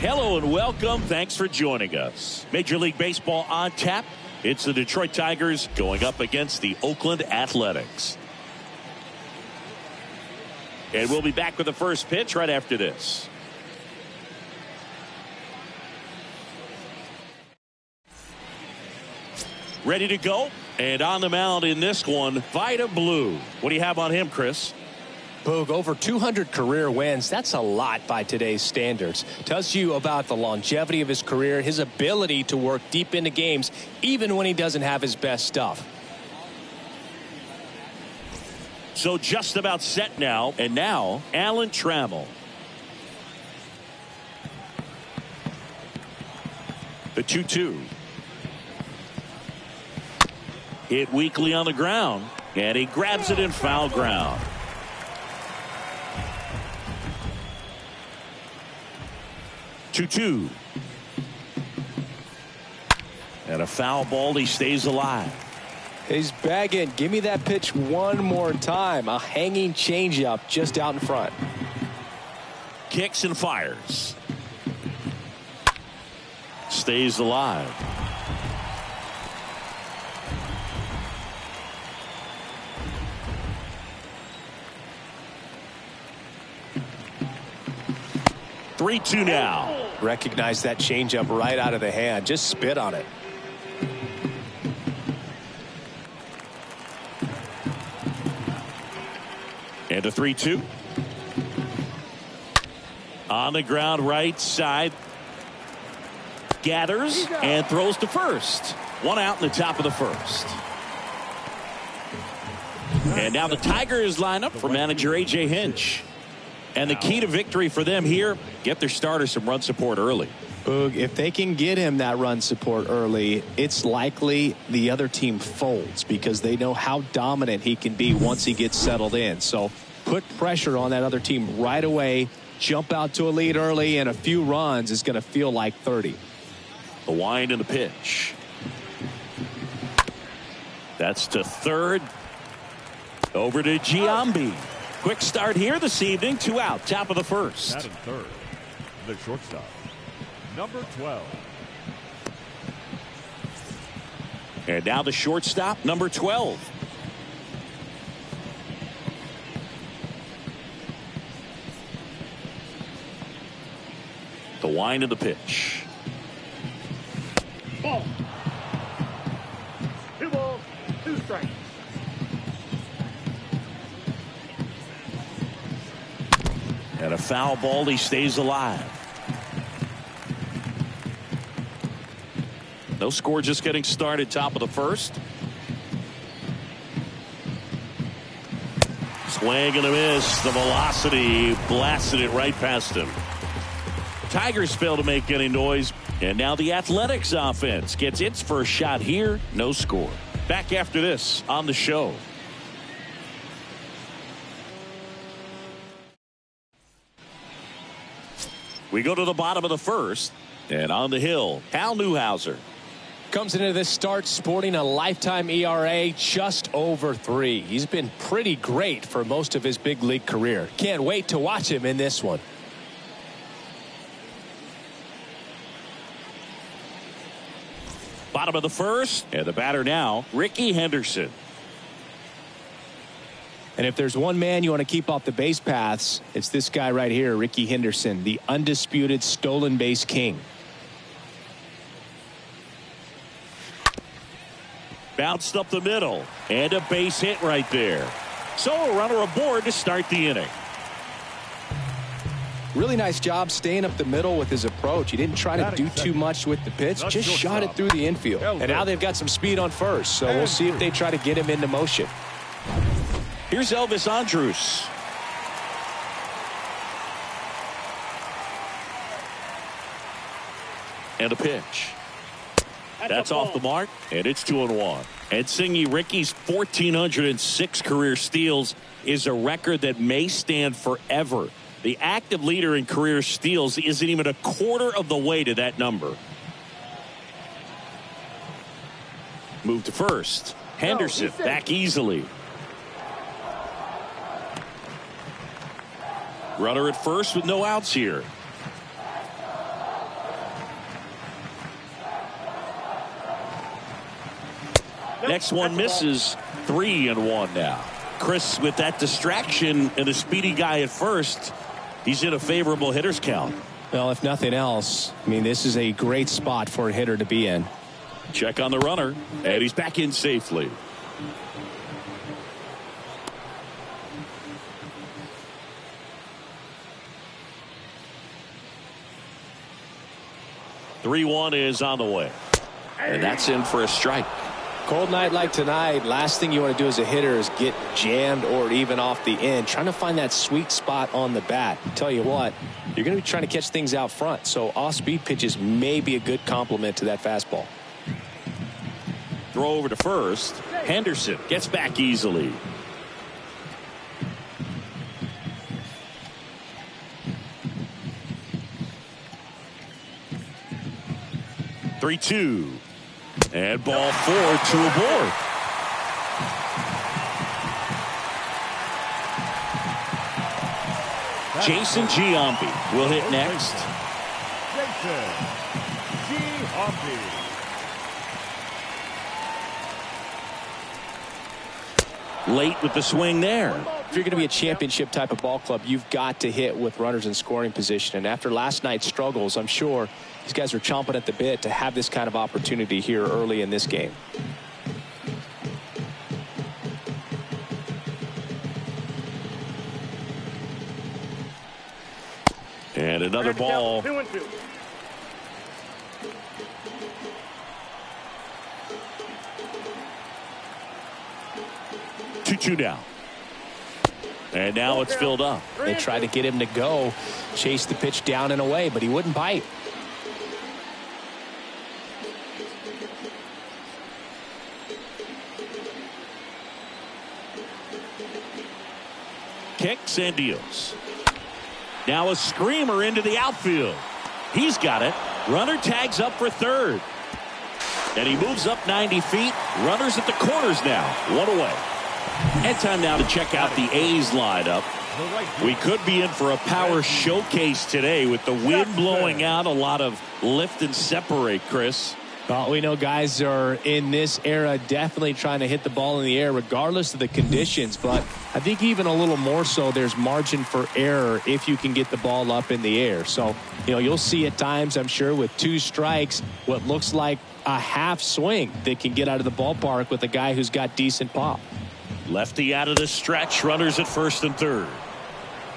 Hello and welcome. Thanks for joining us. Major League Baseball on tap. It's the Detroit Tigers going up against the Oakland Athletics. And we'll be back with the first pitch right after this. Ready to go. And on the mound in this one, Vida Blue. What do you have on him, Chris? Boog, over 200 career wins. That's a lot by today's standards. Tells you about the longevity of his career, his ability to work deep into games, even when he doesn't have his best stuff. So just about set now. And now, Alan Trammell. The 2-2. Hit weakly on the ground. And he grabs it in foul ground. Two. And a foul ball. He stays alive. He's bagging. Give me that pitch one more time. A hanging changeup just out in front. Kicks and fires. Stays alive. Three-two now. Recognize that changeup right out of the hand. Just spit on it. And a 3-2. On the ground, right side. Gathers and throws to first. One out in the top of the first. And now the Tigers line up for manager A.J. Hinch. And the key to victory for them here, get their starter some run support early. Boog, if they can get him that run support early, it's likely the other team folds because they know how dominant he can be once he gets settled in. So put pressure on that other team right away. Jump out to a lead early, and a few runs is going to feel like 30. The wind and the pitch. That's to third. Over to Giambi. Quick start here this evening. 2 out, top of the first. Batting third, the shortstop, number 12. And now the shortstop, number 12. The wind of the pitch. Ball. 2 balls, 2 strikes. And a foul ball. He stays alive. No score, just getting started. Top of the first. Swing and a miss. The velocity blasted it right past him. Tigers fail to make any noise. And now the Athletics offense gets its first shot here. No score. Back after this on the show. We go to the bottom of the first. And on the hill, Hal Newhouser. Comes into this start sporting a lifetime ERA just over 3. He's been pretty great for most of his big league career. Can't wait to watch him in this one. Bottom of the first. And the batter now, Ricky Henderson. And if there's one man you want to keep off the base paths, it's this guy right here, Ricky Henderson, the undisputed stolen base king. Bounced up the middle. And a base hit right there. So a runner aboard to start the inning. Really nice job staying up the middle with his approach. He didn't try to do too much with the pitch, just shot it through the infield. And now they've got some speed on first, so we'll see if they try to get him into motion. Here's Elvis Andrus. And a pitch. That's off the mark, and it's 2-1. And Singy, Ricky's 1,406 career steals is a record that may stand forever. The active leader in career steals isn't even a quarter of the way to that number. Move to first. Henderson back easily. Runner at first with no outs here. Next one misses. 3-1 now. Chris, with that distraction and a speedy guy at first, he's in a favorable hitter's count. Well, if nothing else, I mean, this is a great spot for a hitter to be in. Check on the runner, and he's back in safely. Three-1 is on the way, and that's in for a strike. Cold night like tonight, last thing you want to do as a hitter is get jammed or even off the end. Trying to find that sweet spot on the bat. Tell you what, you're going to be trying to catch things out front, so off-speed pitches may be a good complement to that fastball. Throw over to first. Henderson gets back easily. Three-two. And ball 4 to a board. Jason Giambi will hit next. Jason Giambi. Late with the swing there. If you're going to be a championship type of ball club, you've got to hit with runners in scoring position. And after last night's struggles, I'm sure these guys are chomping at the bit to have this kind of opportunity here early in this game. And another ball. 2-2. 2-2 now. And now it's filled up. They tried to get him to go, chase the pitch down and away, but he wouldn't bite. Kicks and deals. Now a screamer into the outfield. He's got it. Runner tags up for third. And he moves up 90 feet. Runners at the corners now. One away. And time now to check out the A's lineup. We could be in for a power showcase today with the wind blowing out. A lot of lift and separate, Chris. Well, we know guys are in this era definitely trying to hit the ball in the air regardless of the conditions, but I think even a little more so there's margin for error if you can get the ball up in the air. So, you'll see at times, I'm sure, with 2 strikes, what looks like a half swing that can get out of the ballpark with a guy who's got decent pop. Lefty out of the stretch. Runners at first and third.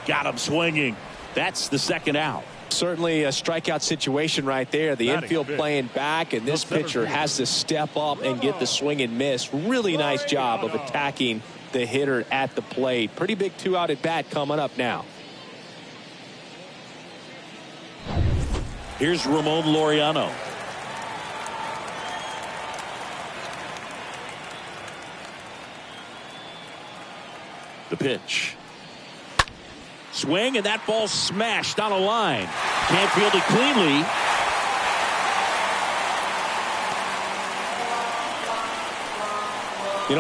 Got him swinging. That's the second out. Certainly a strikeout situation right there. The infield playing back, and this pitcher has to step up and get the swing and miss. Really nice job of attacking the hitter at the plate. Pretty big 2-out at bat coming up now. Here's Ramon Laureano. The pitch. Swing, and that ball smashed on a line. Can't field it cleanly.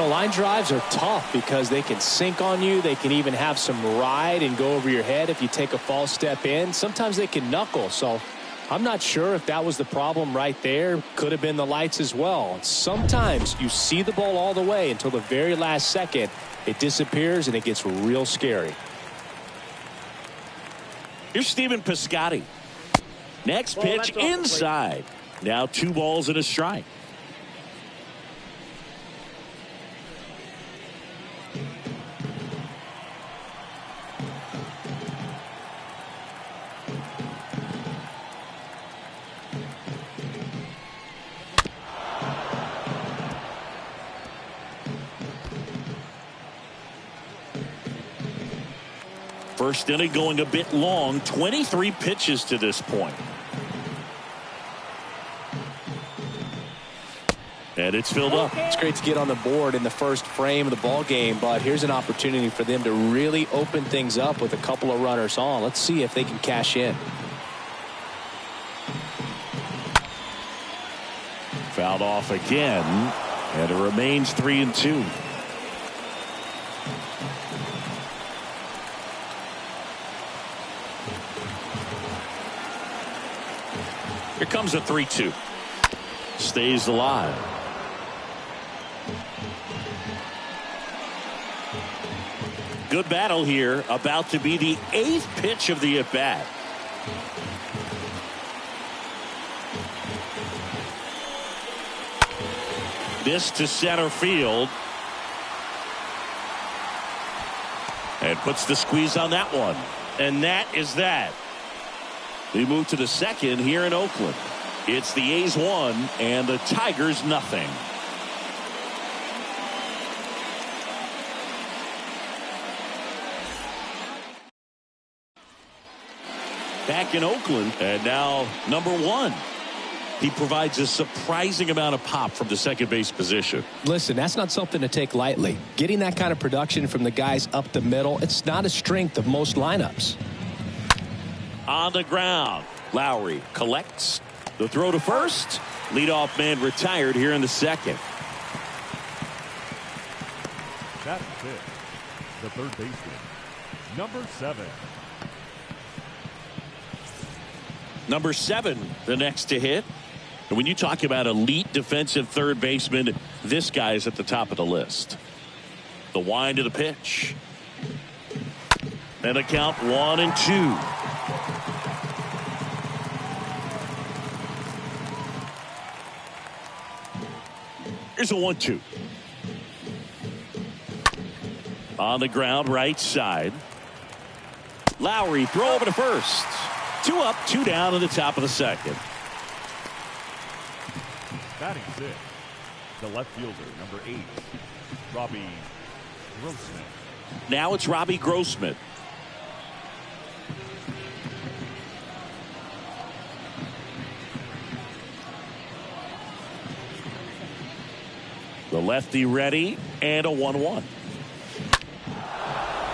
Line drives are tough because they can sink on you. They can even have some ride and go over your head if you take a false step in. Sometimes they can knuckle. So I'm not sure if that was the problem right there. Could have been the lights as well. Sometimes you see the ball all the way until the very last second. It disappears and it gets real scary. Here's Stephen Piscotty. Next pitch inside. Now 2 balls and a strike. First inning going a bit long. 23 pitches to this point. And it's filled up. It's great to get on the board in the first frame of the ball game, but here's an opportunity for them to really open things up with a couple of runners on. Let's see if they can cash in. Fouled off again, and it remains 3-2. Here comes a 3-2. Stays alive. Good battle here. About to be the 8th pitch of the at-bat. This to center field. And puts the squeeze on that one. And that is that. We move to the second here in Oakland. It's the A's 1 and the Tigers nothing. Back in Oakland, and now number 1. He provides a surprising amount of pop from the second base position. Listen, that's not something to take lightly. Getting that kind of production from the guys up the middle, it's not a strength of most lineups. On the ground, Lowry collects the throw to first. Leadoff man retired here in the second. That's it. The third baseman, number 7. Number 7, the next to hit. And when you talk about elite defensive third baseman, this guy is at the top of the list. The wind of the pitch. And a count 1-2. Here's a 1-2. On the ground, right side. Lowry, throw over to first. 2 up, 2 down in the top of the second. Batting 6, the left fielder, number 8, Robbie Grossman. Now it's Robbie Grossman. The lefty ready, and a 1-1.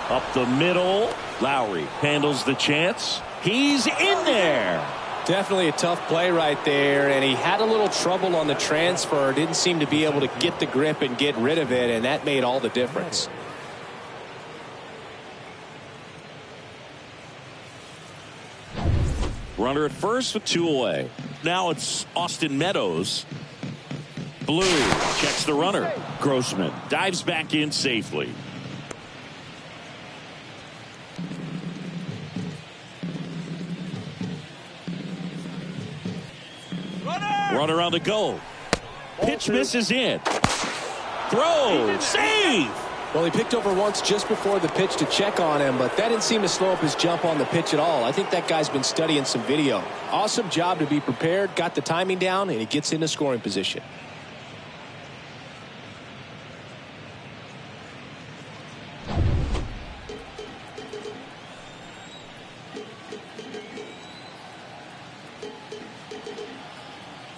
Up the middle, Lowry handles the chance. He's in there. Definitely a tough play right there, and he had a little trouble on the transfer. Didn't seem to be able to get the grip and get rid of it, and that made all the difference. Runner at first with 2 away. Now it's Austin Meadows. Blue checks the runner. Grossman dives back in safely. Runner on the go. Pitch misses in. Throw. Save. Well, he picked over once just before the pitch to check on him, but that didn't seem to slow up his jump on the pitch at all. I think that guy's been studying some video. Awesome job to be prepared, got the timing down, and he gets into scoring position.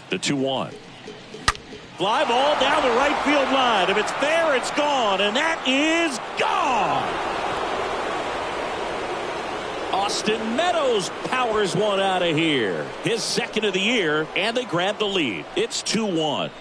The 2-1. Fly ball down the right field line. If it's fair, it's gone, and that is gone. Austin Meadows powers one out of here. His second of the year, and they grab the lead. It's 2-1.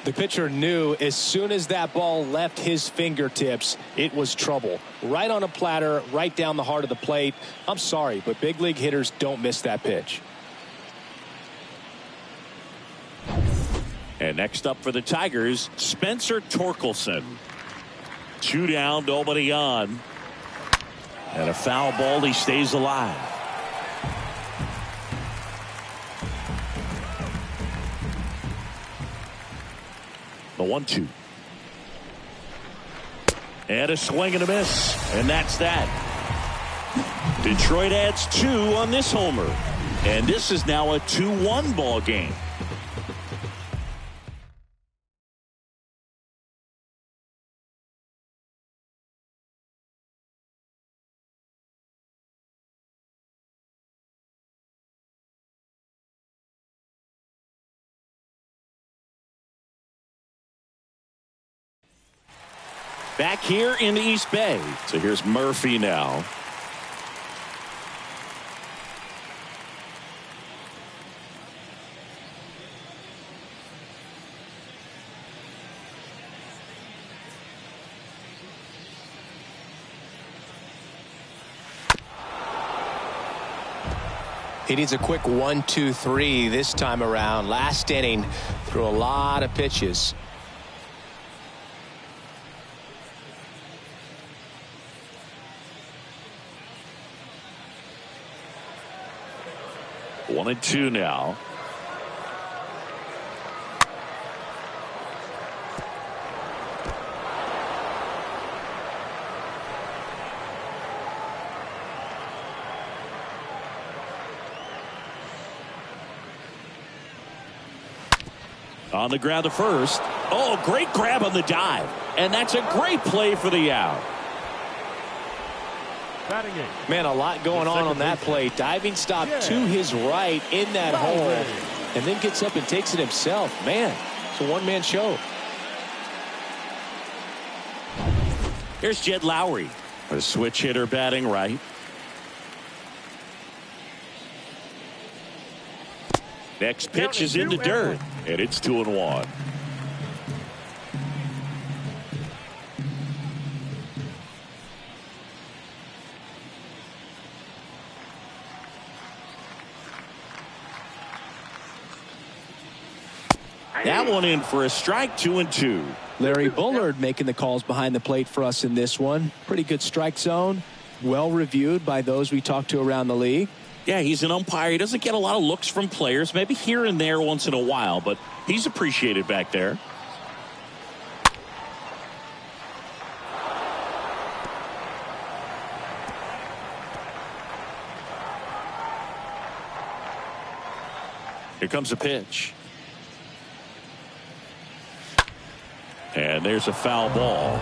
The pitcher knew as soon as that ball left his fingertips, it was trouble. Right on a platter, right down the heart of the plate. I'm sorry, but big league hitters don't miss that pitch. And next up for the Tigers, Spencer Torkelson. 2 down, nobody on. And a foul ball, he stays alive. The 1-2. And a swing and a miss. And that's that. Detroit adds 2 on this homer. And this is now a 2-1 ball game. Back here in the East Bay. So here's Murphy now. He He needs a quick 1-2-3 this time around. Last inning, threw a lot of pitches. One and two now. On the ground to first. Oh, great grab on the dive. And that's a great play for the out. Man, a lot going on that play. Diving stop to his right in that hole. And then gets up and takes it himself. Man, it's a one-man show. Here's Jed Lowry. A switch hitter batting right. Next pitch is in the dirt, and it's 2-1. That one in for a strike, 2-2. Larry Bullard making the calls behind the plate for us in this one. Pretty good strike zone. Well reviewed by those we talked to around the league. Yeah, he's an umpire. He doesn't get a lot of looks from players, maybe here and there once in a while, but he's appreciated back there. Here comes a pitch. And there's a foul ball.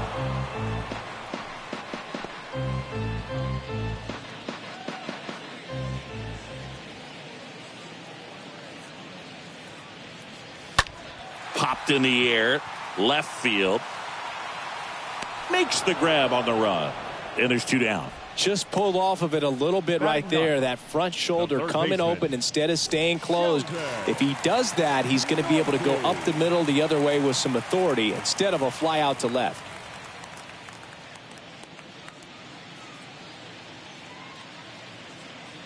Popped in the air, left field. Makes the grab on the run. And there's two down. Just pulled off of it a little bit right there. That front shoulder coming open instead of staying closed. If he does that, he's going to be able to go up the middle the other way with some authority instead of a fly out to left.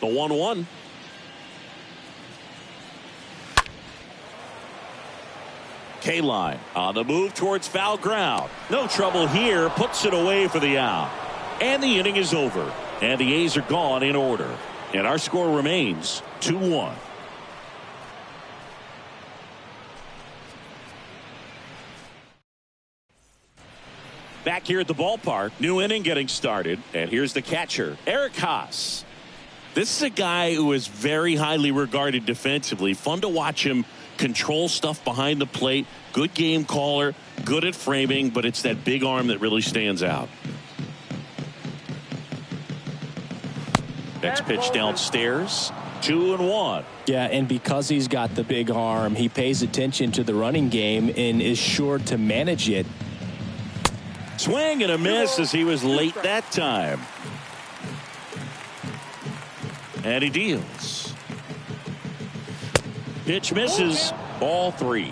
The 1-1. K-line on the move towards foul ground. No trouble here. Puts it away for the out. And the inning is over. And the A's are gone in order. And our score remains 2-1. Back here at the ballpark. New inning getting started. And here's the catcher, Eric Haas. This is a guy who is very highly regarded defensively. Fun to watch him control stuff behind the plate. Good game caller. Good at framing. But it's that big arm that really stands out. Next pitch downstairs. 2-1. Yeah, and because he's got the big arm, he pays attention to the running game and is sure to manage it. Swing and a miss as he was late that time. And he deals. Pitch misses. Ball 3.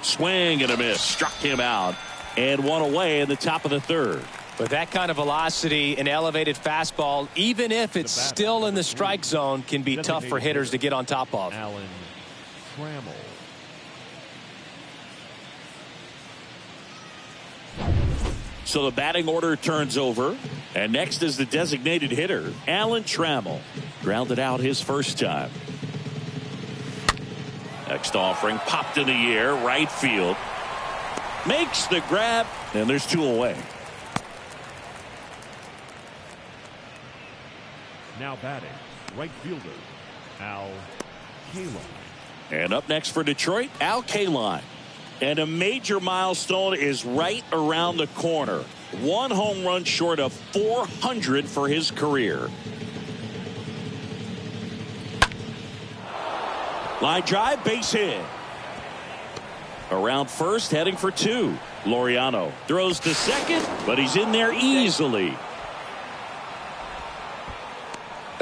Swing and a miss. Struck him out. And one away in the top of the third. With that kind of velocity, an elevated fastball, even if it's still in the strike zone, can be tough for hitters to get on top of. Alan Trammell. So the batting order turns over. And next is the designated hitter, Alan Trammell. Grounded out his first time. Next offering popped in the air, right field. Makes the grab, and there's 2 away. Now batting, right fielder, Al Kaline. And up next for Detroit, Al Kaline. And a major milestone is right around the corner. 1 home run short of 400 for his career. Line drive, base hit. Around first, heading for 2. Laureano throws to second, but he's in there easily.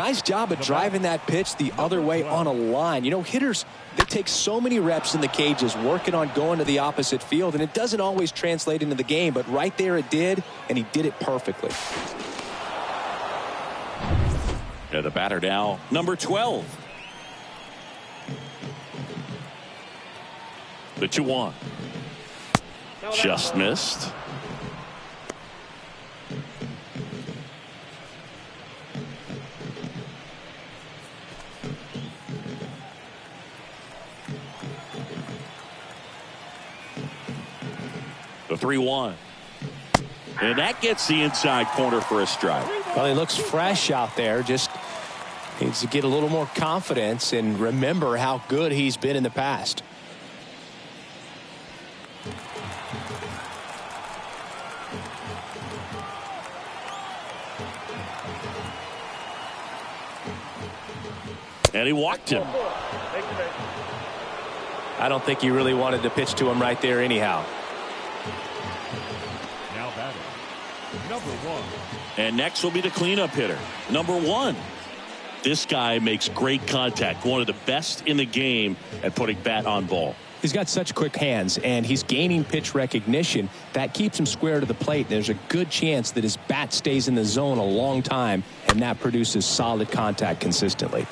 Nice job of driving that pitch the other way on a line. You know, hitters, they take so many reps in the cages working on going to the opposite field, and it doesn't always translate into the game, but right there it did, and he did it perfectly. Yeah, the batter now, number 12. The 2-1. Just missed. The 3-1. And that gets the inside corner for a strike. Well, he looks fresh out there. Just needs to get a little more confidence and remember how good he's been in the past. And he walked him. I don't think he really wanted to pitch to him right there anyhow. Now batting, number 1. And next will be the cleanup hitter, number 1. This guy makes great contact, one of the best in the game at putting bat on ball. He's got such quick hands, and he's gaining pitch recognition. That keeps him square to the plate. There's a good chance that his bat stays in the zone a long time, and that produces solid contact consistently.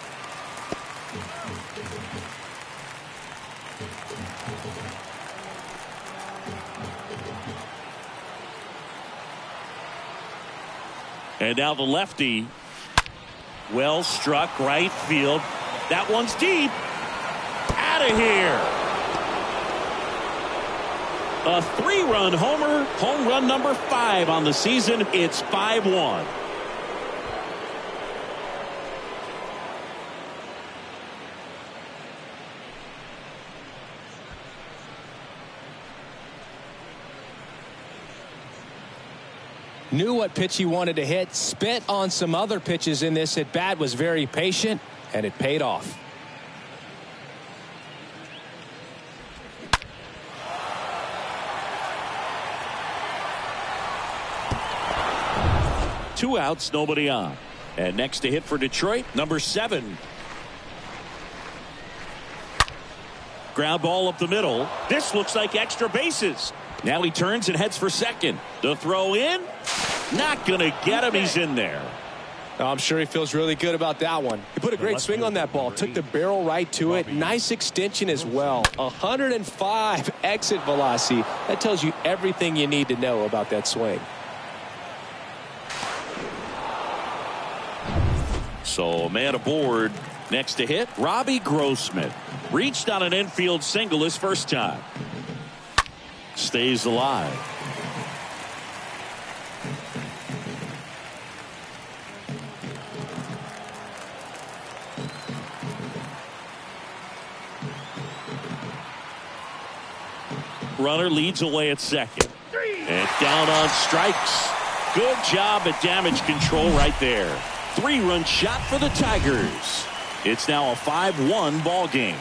And now the lefty. Well struck right field. That one's deep. Out of here. A 3-run homer. Home run number 5 on the season. It's 5-1. Knew what pitch he wanted to hit, spit on some other pitches in this at bat, was very patient, and it paid off. Two outs, nobody on. And next to hit for Detroit, number 7. Ground ball up the middle. This looks like extra bases. Now he turns and heads for second. The throw in. Not going to get him. He's in there. I'm sure he feels really good about that one. He put a great swing on that ball. Took the barrel right to it. Nice extension as well. 105 exit velocity. That tells you everything you need to know about that swing. So man aboard. Next to hit, Robbie Grossman. Reached on an infield single his first time. Stays alive. Runner leads away at second. And down on strikes. Good job at damage control right there. 3-run shot for the Tigers. It's now a 5-1 ball game.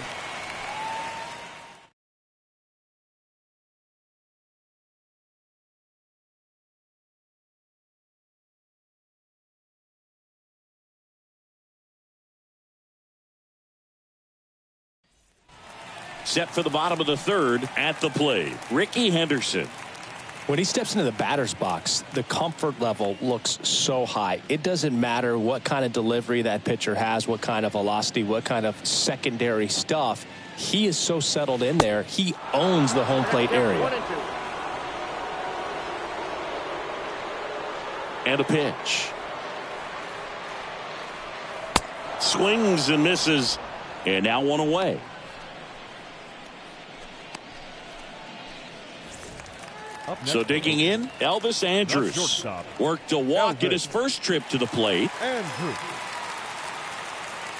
Set for the bottom of the 3rd at the plate, Ricky Henderson. When he steps into the batter's box, the comfort level looks so high. It doesn't matter what kind of delivery that pitcher has, what kind of velocity, what kind of secondary stuff. He is so settled in there. He owns the home plate area. And a pitch. Swings and misses. And now one away. So digging in, Elvis Andrus worked a walk at his first trip to the plate.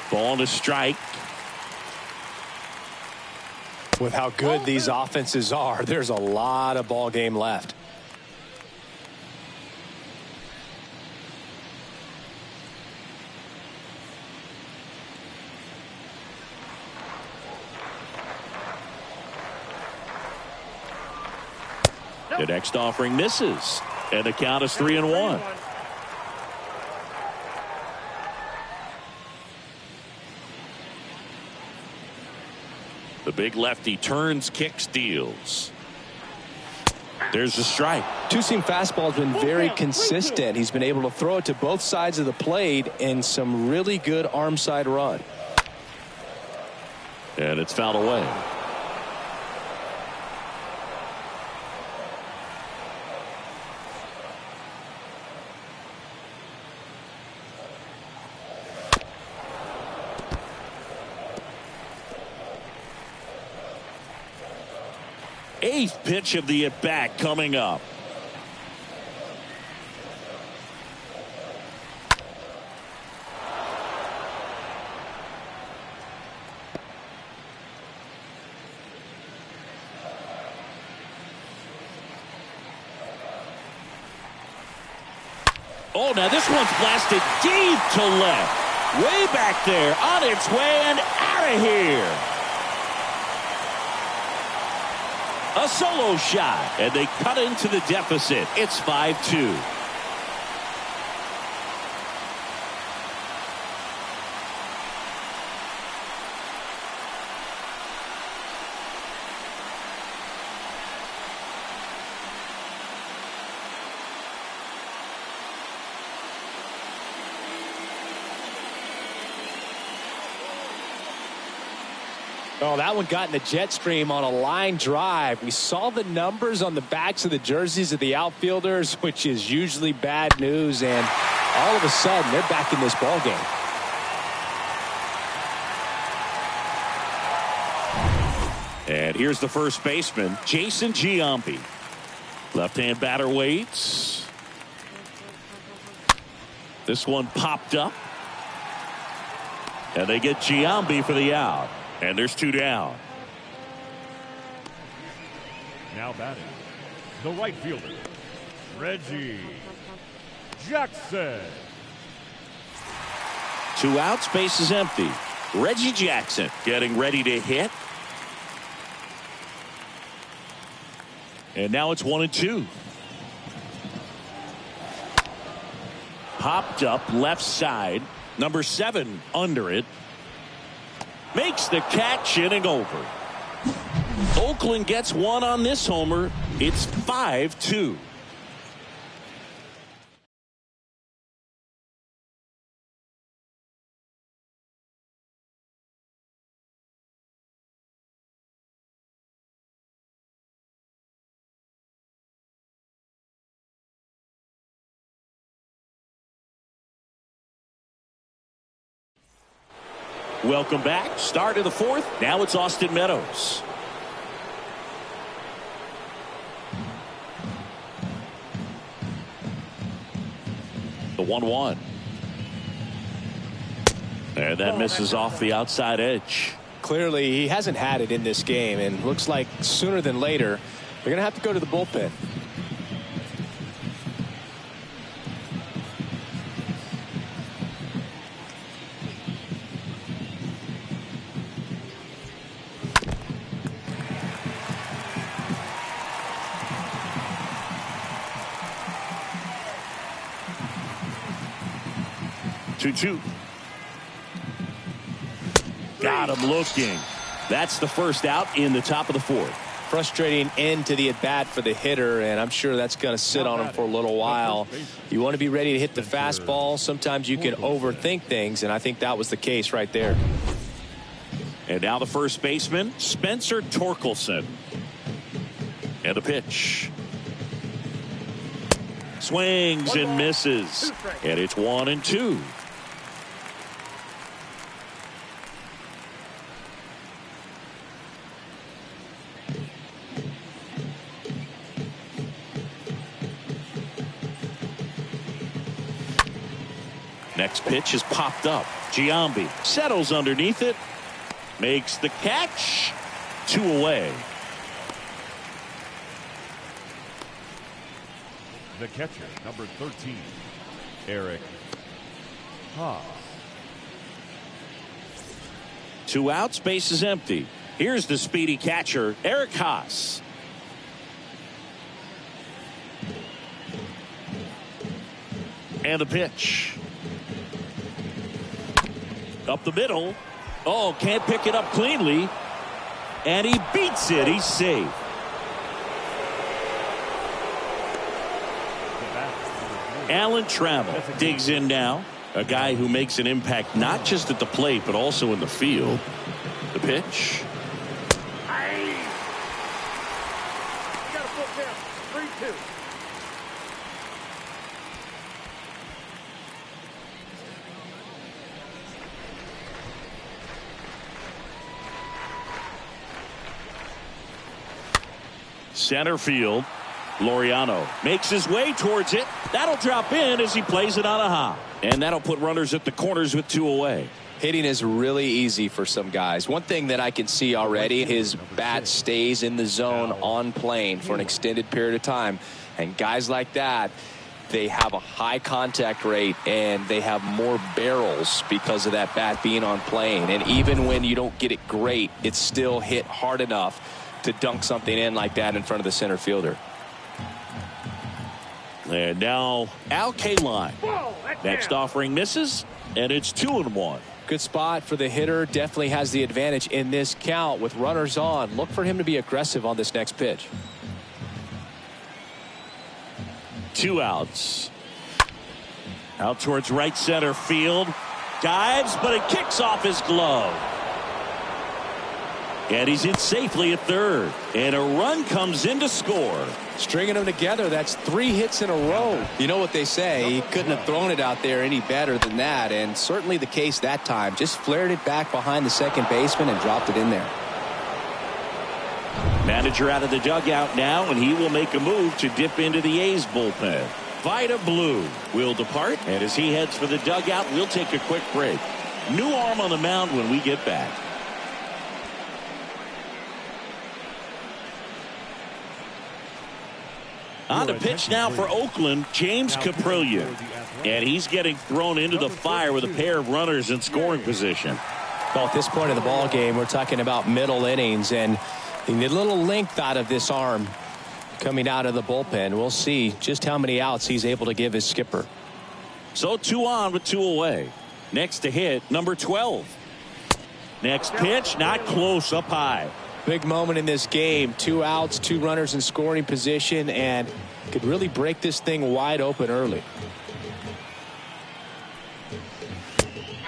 Ball to strike. With how good these offenses are, there's a lot of ball game left. The next offering misses, and the count is 3-1. The big lefty turns, kicks, deals. There's the strike. Two-seam fastball has been very consistent. He's been able to throw it to both sides of the plate and some really good arm side run. And it's fouled away. Eighth pitch of the at-bat coming up. Oh, now this one's blasted deep to left. Way back there, on its way and out of here. A solo shot, and they cut into the deficit. It's 5-2. Oh, that one got in the jet stream on a line drive. We saw the numbers on the backs of the jerseys of the outfielders, which is usually bad news, and all of a sudden they're back in this ball game. And here's the first baseman, Jason Giambi. Left-hand batter waits. This one popped up. And they get Giambi for the out. And there's two down. Now batting, the right fielder, Reggie Jackson. Two outs, base is empty. Reggie Jackson getting ready to hit. And now it's 1-2. Popped up left side. Number 7 under it. Makes the catch, inning over. Oakland gets one on this homer. It's 5-2. Welcome back. Start of the fourth. Now it's Austin Meadows. The 1-1. And that misses off the outside edge. Clearly, he hasn't had it in this game, and looks like sooner than later, they're going to have to go to the bullpen. Two. Got him looking. That's the first out in the top of the fourth. Frustrating end to the at-bat for the hitter, and I'm sure that's going to sit on him for a little while. You want to be ready to hit the fastball. Sometimes you can overthink things, and I think that was the case right there. And now the first baseman, Spencer Torkelson. And the pitch. Swings and misses. And it's 1-2. Next pitch is popped up. Giambi settles underneath it. Makes the catch. 2 away. The catcher, number 13, Eric Haas. 2 outs, base is empty. Here's the speedy catcher, Eric Haas. And the pitch. Up the middle. Oh, can't pick it up cleanly. And he beats it. He's safe. Alan Trammell digs in now. A guy who makes an impact not just at the plate but also in the field. The pitch. Center field. Laureano makes his way towards it. That'll drop in as he plays it on a hop. And that'll put runners at the corners with 2 away. Hitting is really easy for some guys. One thing that I can see already, his bat stays in the zone on plane for an extended period of time. And guys like that, they have a high contact rate and they have more barrels because of that bat being on plane. And even when you don't get it great, it's still hit hard enough to dunk something in like that in front of the center fielder. And now Al Kaline. Next offering misses, and it's 2-1. Good spot for the hitter. Definitely has the advantage in this count with runners on. Look for him to be aggressive on this next pitch. 2 outs. Out towards right center field. Dives, but it kicks off his glove. And he's in safely at third. And a run comes in to score. Stringing them together, that's 3 hits in a row. You know what they say, he couldn't have thrown it out there any better than that, and certainly the case that time. Just flared it back behind the second baseman and dropped it in there. Manager out of the dugout now, and he will make a move to dip into the A's bullpen. Vida Blue will depart, and as he heads for the dugout, we'll take a quick break. New arm on the mound when we get back. On the pitch now for Oakland, James Caprillion. And he's getting thrown into the fire with a pair of runners in scoring position. Well, at this point in the ball game, we're talking about middle innings, and you need a little length out of this arm coming out of the bullpen. We'll see just how many outs he's able to give his skipper. So 2 on with 2 away. Next to hit, number 12. Next pitch, not close, up high. Big moment in this game. 2 outs, 2 runners in scoring position, and could really break this thing wide open early.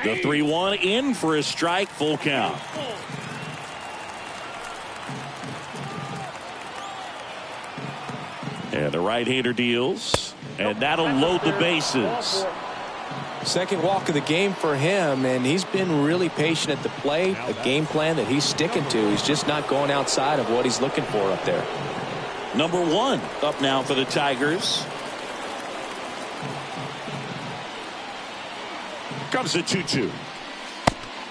The 3-1 in for a strike, full count. And the right-hander deals, and that'll load the bases. Second walk of the game for him, and he's been really patient at the plate. A game plan that he's sticking to. He's just not going outside of what he's looking for up there. Number 1 up now for the Tigers. Comes the 2-2.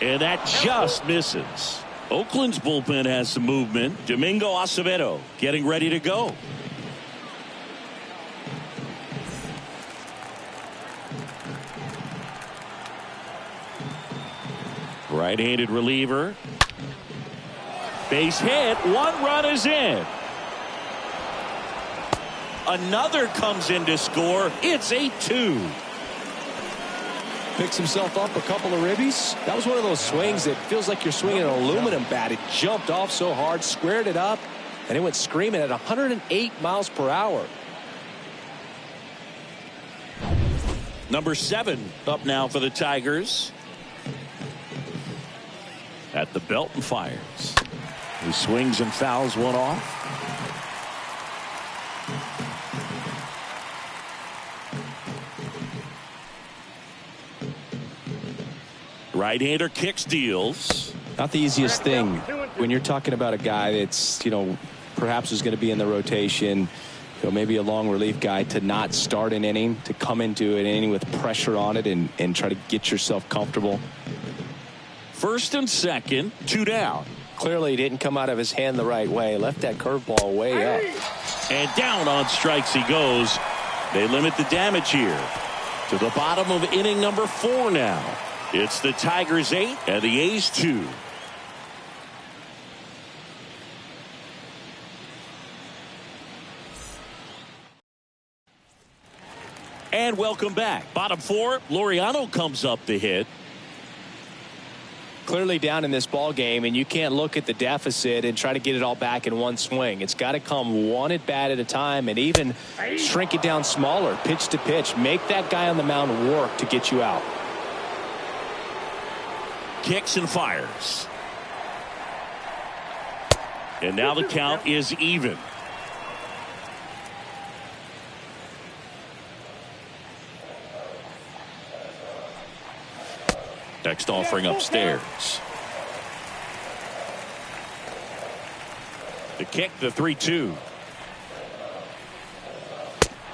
And that just misses. Oakland's bullpen has some movement. Domingo Acevedo getting ready to go. Right-handed reliever. Base hit. 1 run is in. Another comes in to score. It's 8-2. Picks himself up a couple of ribbies. That was one of those swings that feels like you're swinging an aluminum bat. It jumped off so hard, squared it up, and it went screaming at 108 miles per hour. Number 7 up now for the Tigers. At the belt and fires. He swings and fouls one off. Right-hander kicks, deals. Not the easiest thing when you're talking about a guy that's, perhaps is going to be in the rotation, maybe a long relief guy, to not start an inning, to come into an inning with pressure on it and try to get yourself comfortable. First and second, 2 down. Clearly didn't come out of his hand the right way. Left that curveball way up. And down on strikes he goes. They limit the damage here. To the bottom of inning number 4 now. It's the Tigers 8 and the A's 2. And welcome back. Bottom 4, Laureano comes up to hit. clearly down in this ball game, and you can't look at the deficit and try to get it all back in one swing. It's got to come one at bat at a time, and even shrink it down smaller, pitch to pitch. Make that guy on the mound work to get you out. Kicks and fires. And now the count is even. Next offering upstairs. The kick, the 3-2.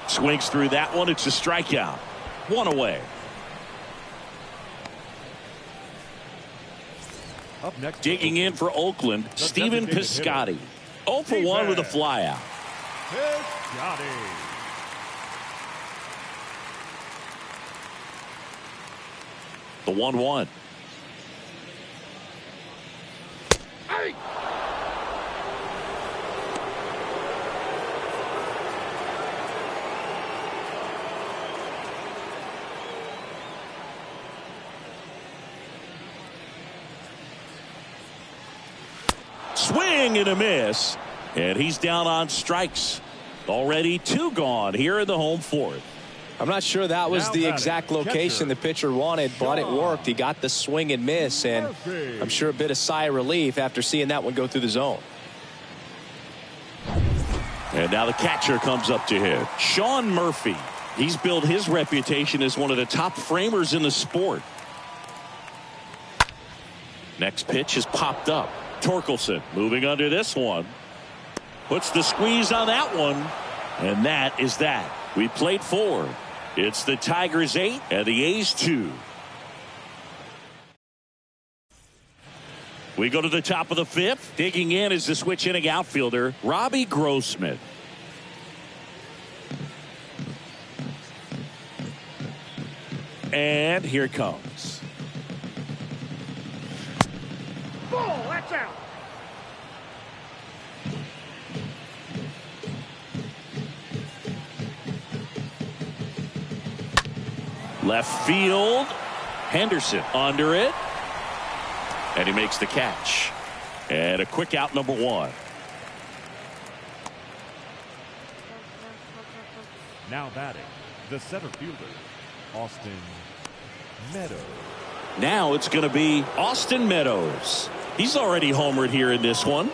Swings through that one. It's a strikeout. One away. Up next, digging in for Oakland, Stephen Piscotty. 0 for 1 with a flyout. Piscotty. The 1-1. Hey. Swing and a miss, and he's down on strikes. Already 2 gone here in the home fourth. I'm not sure that was the exact location the pitcher wanted, but it worked. He got the swing and miss, and I'm sure a bit of sigh of relief after seeing that one go through the zone. And now the catcher comes up to him. Sean Murphy. He's built his reputation as one of the top framers in the sport. Next pitch is popped up. Torkelson moving under this one. Puts the squeeze on that one. And that is that. We played 4. It's the Tigers 8 and the A's 2. We go to the top of the 5th. Digging in is the switch hitting outfielder, Robbie Grossman. And here it comes. Ball, that's out. Left field. Henderson under it. And he makes the catch. And a quick out, number 1. Now batting, the center fielder, Austin Meadows. Now it's going to be Austin Meadows. He's already homered here in this one.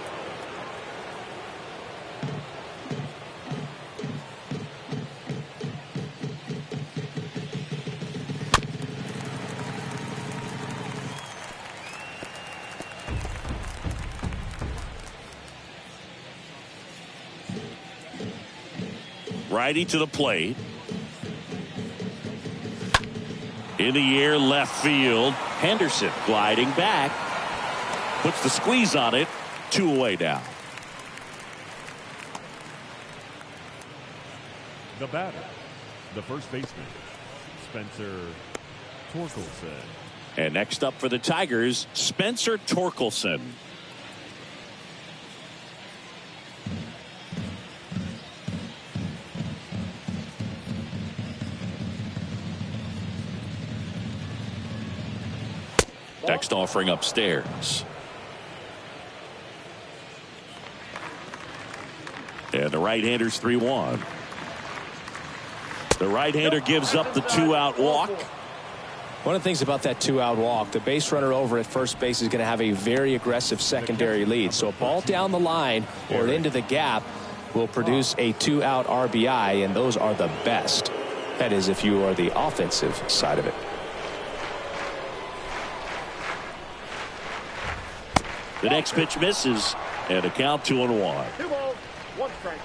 Righty to the plate. In the air, left field. Henderson gliding back. Puts the squeeze on it. 2 away now. The batter, the first baseman, Spencer Torkelson. And next up for the Tigers, Spencer Torkelson. Next offering upstairs. And the right-hander's 3-1. The right-hander gives up the 2-out walk. One of the things about that 2-out walk, the base runner over at first base is going to have a very aggressive secondary lead. So a ball down the line or into the gap will produce a 2-out RBI, and those are the best. That is, if you are the offensive side of it. The next pitch misses, and a count 2-1. 2 balls, 1 strike.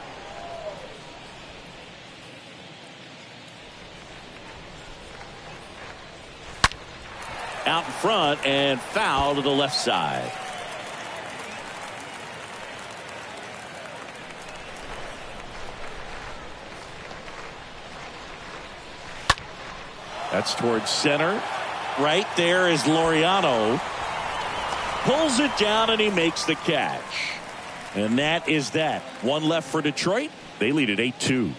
Out in front and foul to the left side. That's towards center. Right there is Laureano. Pulls it down and he makes the catch. And that is that. 1 left for Detroit. They lead at 8-2.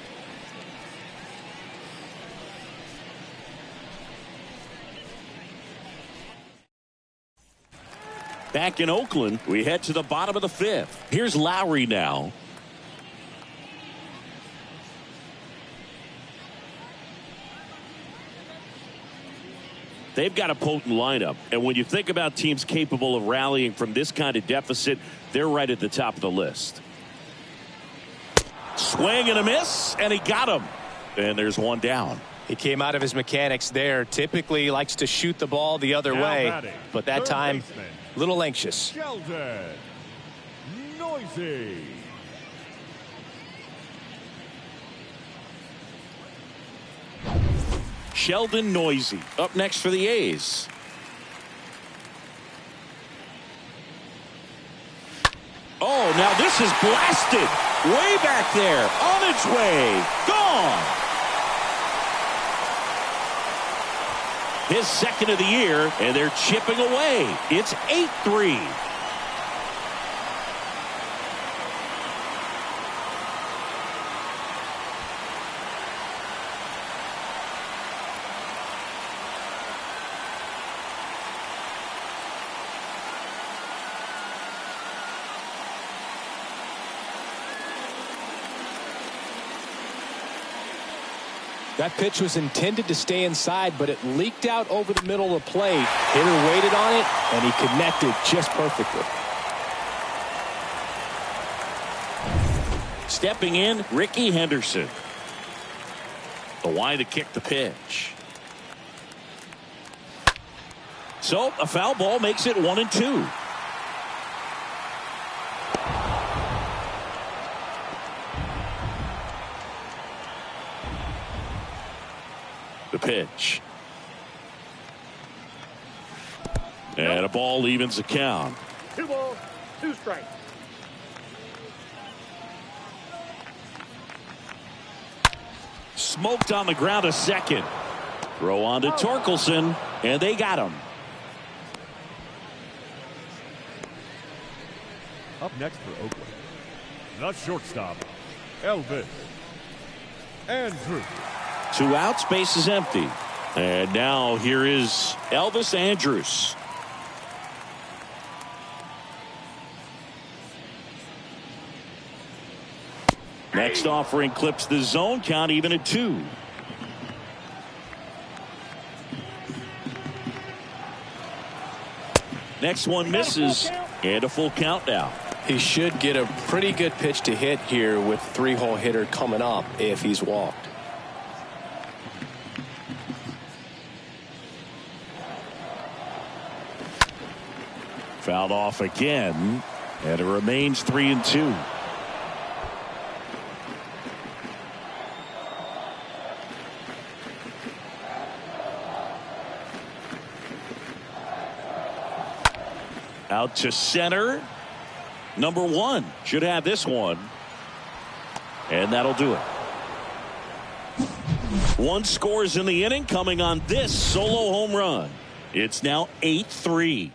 Back in Oakland, we head to the bottom of the fifth. Here's Lowry now. They've got a potent lineup, and when you think about teams capable of rallying from this kind of deficit, they're right at the top of the list. Swing and a miss, and he got him. And there's one down. He came out of his mechanics there. Typically likes to shoot the ball the other way, but that time, a little anxious. Sheldon Noisy. Sheldon Noisy up next for the A's. Oh, now this is blasted. Way back there. On its way. Gone. His second of the year, and they're chipping away. It's 8-3. That pitch was intended to stay inside, but it leaked out over the middle of the plate. Hitter waited on it, and he connected just perfectly. Stepping in, Ricky Henderson. The line to kick the pitch. So a foul ball makes it 1-2. The pitch. And a ball evens the count. 2 balls, 2 strikes. Smoked on the ground a second. Throw on to Torkelson, and they got him. Up next for Oakland, the shortstop, Elvis Andrews. 2 outs, base is empty. And now here is Elvis Andrews. Next offering clips the zone count even at 2. Next one misses, and a full count now. He should get a pretty good pitch to hit here with 3-hole hitter coming up if he's walked. Fouled off again, and it remains 3-2. Out to center. Number 1 should have this one. And that'll do it. 1 scores in the inning coming on this solo home run. It's now 8-3.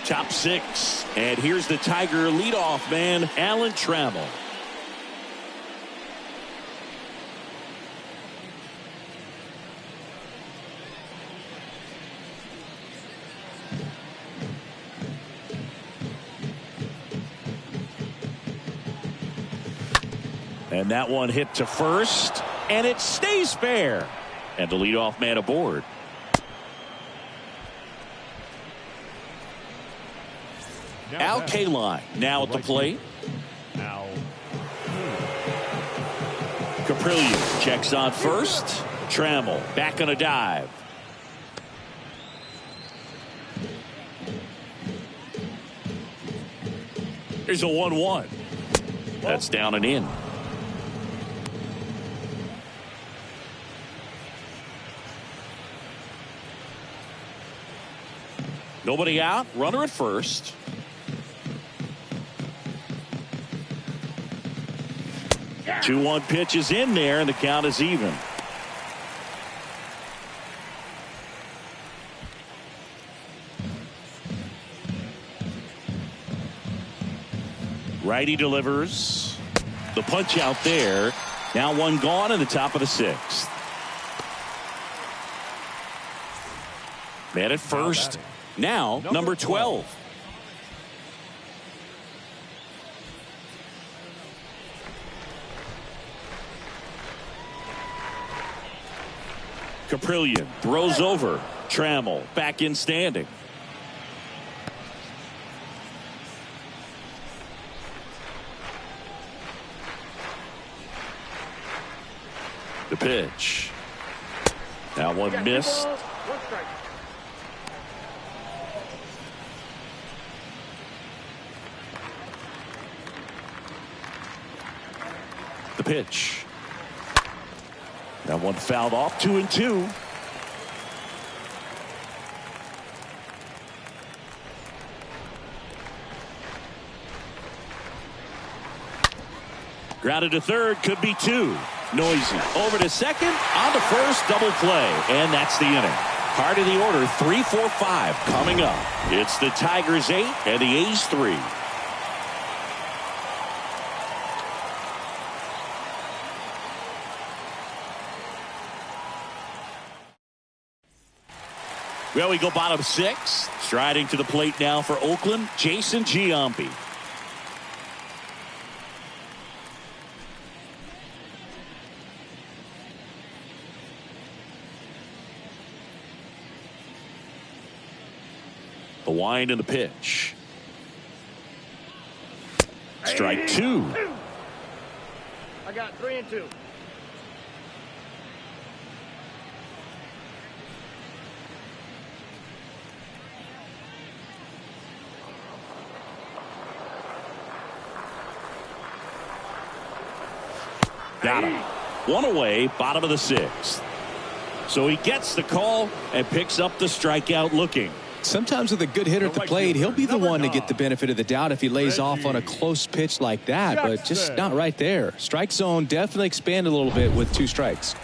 Top 6, and here's the Tiger leadoff man, Alan Trammell. And that one hit to first, and it stays fair. And the leadoff man aboard. Al Kaline now at the plate. Caprillo checks on first. Trammell back on a dive. Here's a 1-1. That's down and in. Nobody out. Runner at first. Yeah. 2-1 pitch is in there, and the count is even. Righty delivers. The punch out there. Now one gone in the top of the 6th. Man at first. Now number 12. Caprillion throws over. Trammell back in standing. The pitch. That one missed. The pitch. That one fouled off. 2-2. Grounded to third, could be 2. Noisy over to second, on to first, double play, and that's the inning. Part of the order, 3, 4, 5 coming up. It's the Tigers 8 and the A's 3. Well, we go bottom 6. Striding to the plate now for Oakland, Jason Giambi. The wind and the pitch. Strike 2. I got 3-2. Got him. One away, bottom of the 6th. So he gets the call and picks up the strikeout looking. Sometimes with a good hitter at the plate, he'll be the one to get the benefit of the doubt if he lays off on a close pitch like that, but just not right there. Strike zone definitely expanded a little bit with 2 strikes.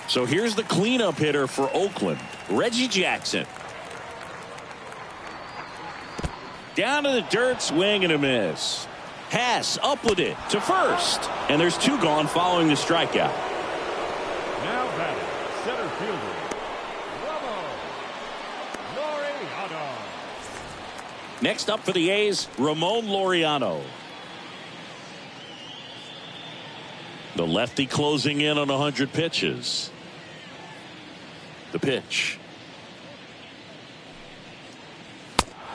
So here's the cleanup hitter for Oakland, Reggie Jackson. Down to the dirt, swing and a miss. Hass up with it to first, and there's 2 gone following the strikeout. Now batting, center fielder. Next up for the A's, Ramon Laureano. The lefty closing in on 100 pitches. The pitch.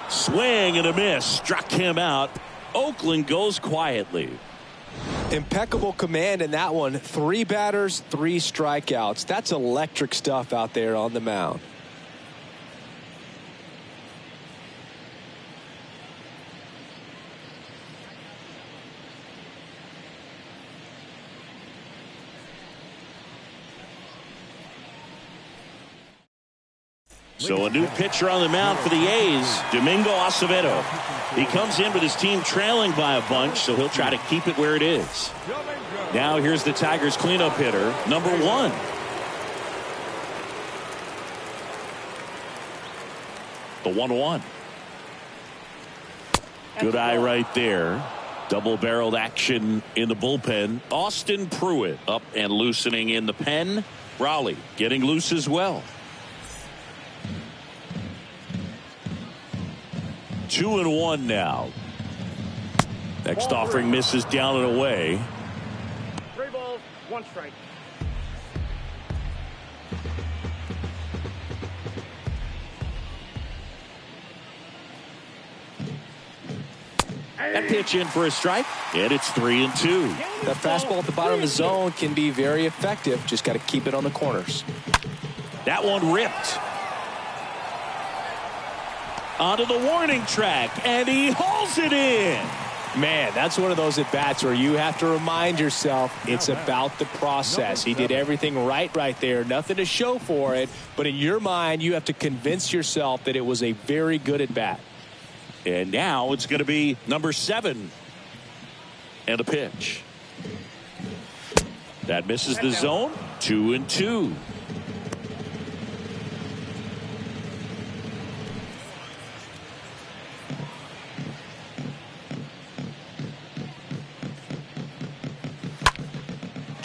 Swing and a miss. Struck him out. Oakland goes quietly. Impeccable command in that one. 3 batters, 3 strikeouts. That's electric stuff out there on the mound. So a new pitcher on the mound for the A's, Domingo Acevedo. He comes in with his team trailing by a bunch, so he'll try to keep it where it is. Now here's the Tigers cleanup hitter, number 1. The 1-1. Good eye right there. Double-barreled action in the bullpen. Austin Pruitt up and loosening in the pen. Raleigh getting loose as well. 2-1 now. Next offering misses down and away. 3 balls, 1 strike. That pitch in for a strike, and it's 3-2. That fastball at the bottom of the zone can be very effective. Just got to keep it on the corners. That one ripped. Onto the warning track, and he hauls it in. Man, that's one of those at-bats where you have to remind yourself it's about the process. He did everything right there. Nothing to show for it, but in your mind, you have to convince yourself that it was a very good at-bat. And now it's going to be number 7. And a pitch. That misses the zone. 2-2.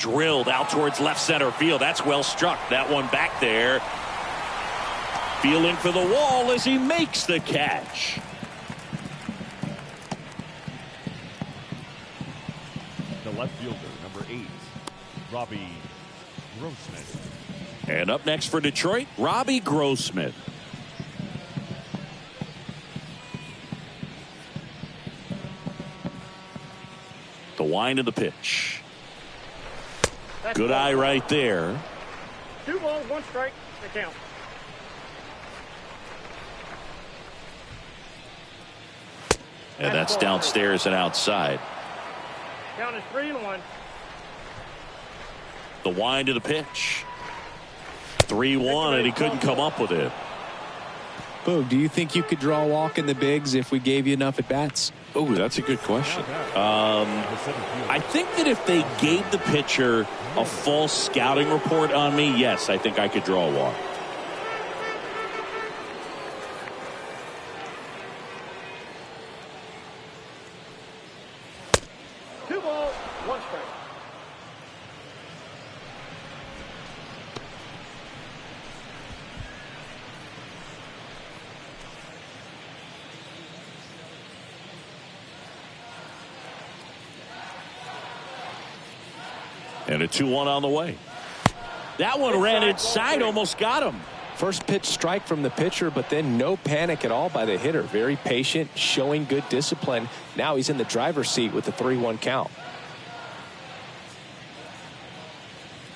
drilled out towards left center field. That's well struck. That one back there. Feeling for the wall as he makes the catch. The left fielder, number 8, Robbie Grossman. And up next for Detroit, Robbie Grossman. The wind of the pitch. Good eye right there. 2 balls, 1 strike. The count. And that's downstairs and outside. Count is 3-1. The wind of the pitch. 3-1, and he couldn't come up with it. Boog, do you think you could draw a walk in the bigs if we gave you enough at bats? Oh, that's a good question. I think that if they gave the pitcher a false scouting report on me, yes, I think I could draw a walk. Two balls, 1 strike. And a 2-1 on the way. That one ran inside, almost got him. First pitch strike from the pitcher, but then no panic at all by the hitter. Very patient, showing good discipline. Now he's in the driver's seat with the 3-1 count.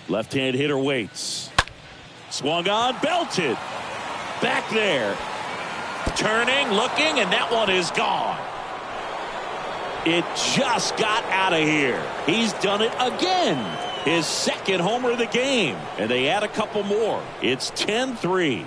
Left-hand hitter waits. Swung on, belted. Back there. Turning, looking, and that one is gone. It just got out of here. He's done it again. His second homer of the game. And they add a couple more. It's 10-3.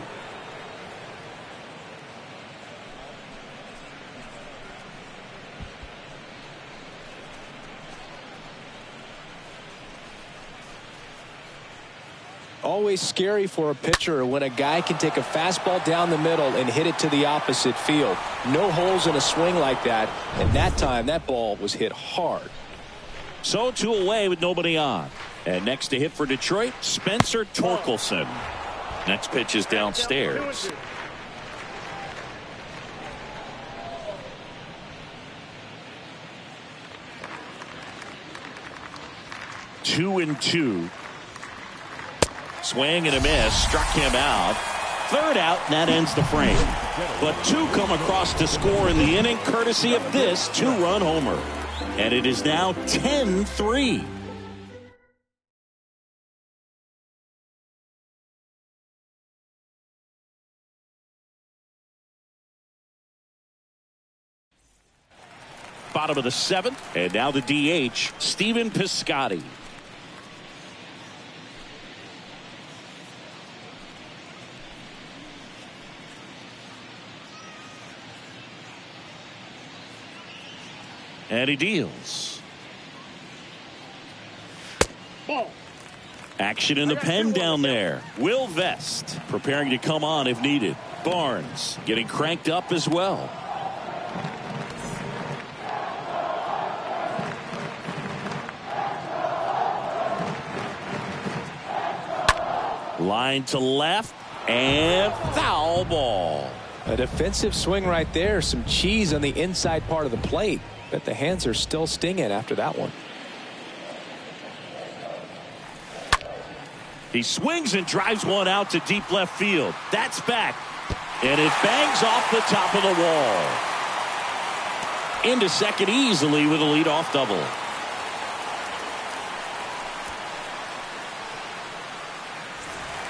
Always scary for a pitcher when a guy can take a fastball down the middle and hit it to the opposite field. No holes in a swing like that. And that time, that ball was hit hard. So 2 away with nobody on. And next to hit for Detroit, Spencer Torkelson. Next pitch is downstairs. 2-2. Swing and a miss. Struck him out. Third out, and that ends the frame. But 2 come across to score in the inning, courtesy of this 2-run homer. And it is now 10-3. Bottom of the 7th, and now the DH, Stephen Piscotty. And he deals. Ball. Action in the pen down there. Will Vest preparing to come on if needed. Barnes getting cranked up as well. Line to left and foul ball. A defensive swing right there. Some cheese on the inside part of the plate. But the hands are still stinging after that one. He swings and drives one out to deep left field. That's back. And it bangs off the top of the wall. Into second easily with a leadoff double.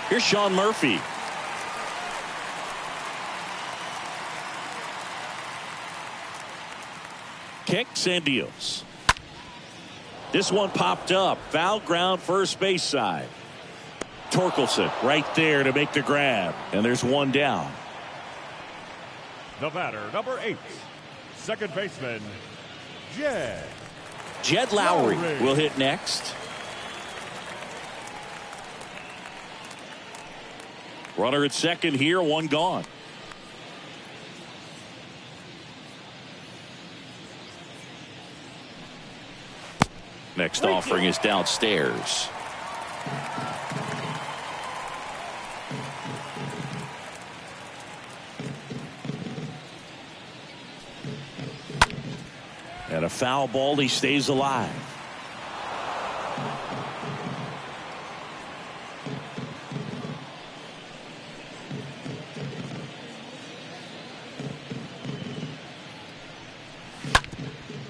Here's Sean Murphy. Kicks and deals. This one popped up. Foul ground first base side. Torkelson right there to make the grab. And there's one down. The batter, number 8, second baseman, Jed Lowry will hit next. Runner at second here, one gone. Next offering is downstairs. And a foul ball. He stays alive.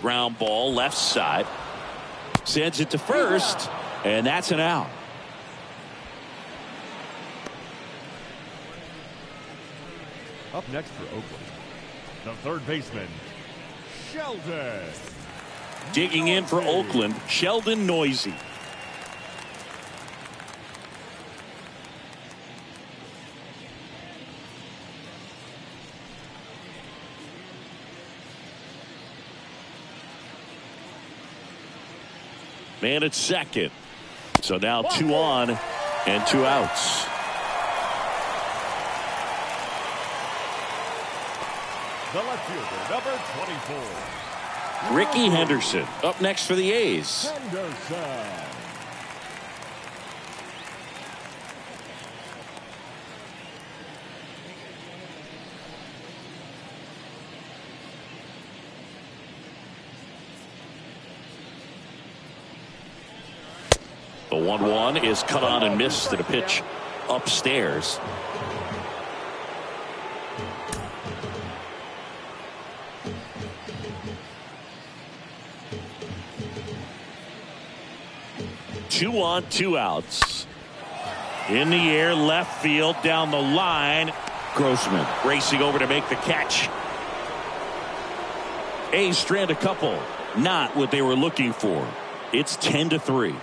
Ground ball left side. Sends it to first. And that's an out. Up next for Oakland, the third baseman, Sheldon. Digging in for Oakland, Sheldon Noisy. Man at second. So now 2 on and 2 outs. The left fielder, number 24. Ricky Henderson up next for the A's. Henderson. The 1-1 is cut on and missed to the pitch upstairs. Two on, 2 outs. In the air, left field, down the line. Grossman racing over to make the catch. A's strand a couple. Not what they were looking for. It's 10-3.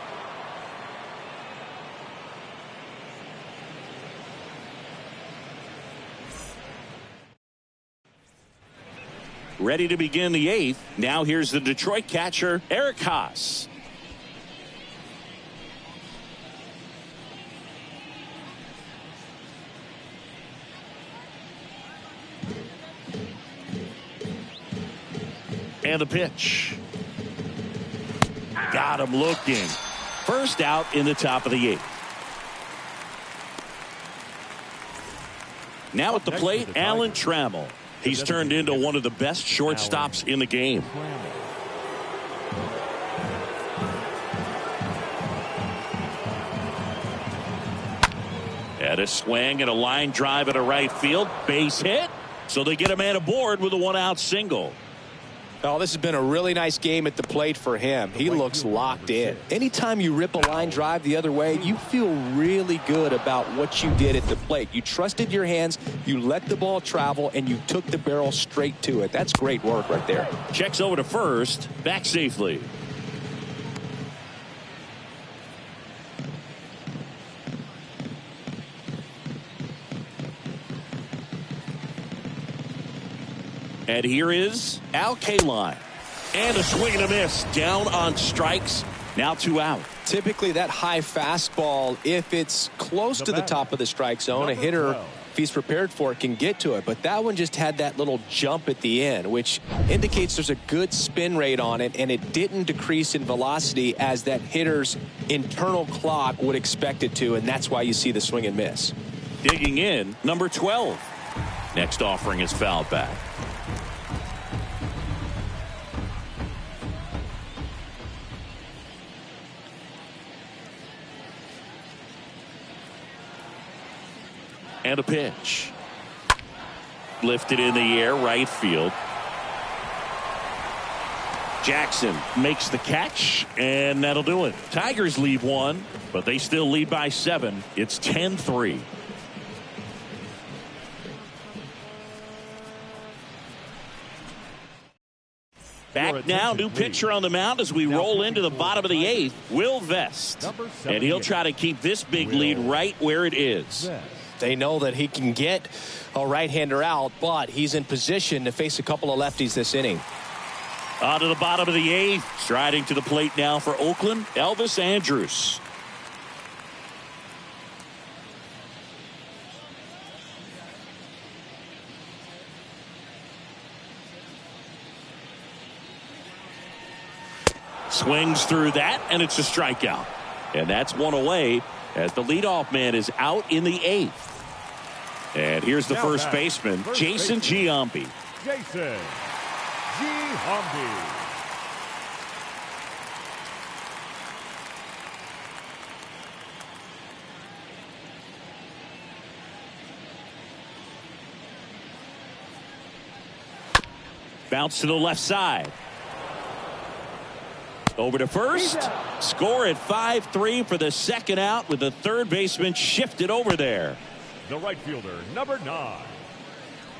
Ready to begin the 8th. Now here's the Detroit catcher, Eric Haas. And the pitch. Got him looking. First out in the top of the 8th. Now at the plate, Alan Trammell. He's turned into one of the best shortstops in the game. At a swing and a line drive at a right field. Base hit. So they get a man aboard with a 1-out single. Oh, this has been a really nice game at the plate for him. He looks locked in. Anytime you rip a line drive the other way, you feel really good about what you did at the plate. You trusted your hands, you let the ball travel, and you took the barrel straight to it. That's great work right there. Checks over to first, back safely. And here is Al Kaline. And a swing and a miss. Down on strikes. Now 2 out. Typically that high fastball, if it's close to the top of the strike zone, a hitter, if he's prepared for it, can get to it. But that one just had that little jump at the end, which indicates there's a good spin rate on it, and it didn't decrease in velocity as that hitter's internal clock would expect it to, and that's why you see the swing and miss. Digging in, number 12. Next offering is fouled back. And a pitch. Lifted in the air, right field. Jackson makes the catch, and that'll do it. Tigers leave 1, but they still lead by 7. It's 10-3. Back now, new pitcher on the mound as we roll into the bottom of the 8th, Will Vest. And he'll try to keep this big lead right where it is. They know that he can get a right-hander out, but he's in position to face a couple of lefties this inning. On to the bottom of the 8th. Striding to the plate now for Oakland, Elvis Andrus. Swings through that, and it's a strikeout. And that's one away as the leadoff man is out in the 8th. And here's the first baseman, Jason Giambi. Jason Giambi. Bounce to the left side. Over to first. Score at 5-3 for the second out with the third baseman shifted over there. The right fielder, number 9,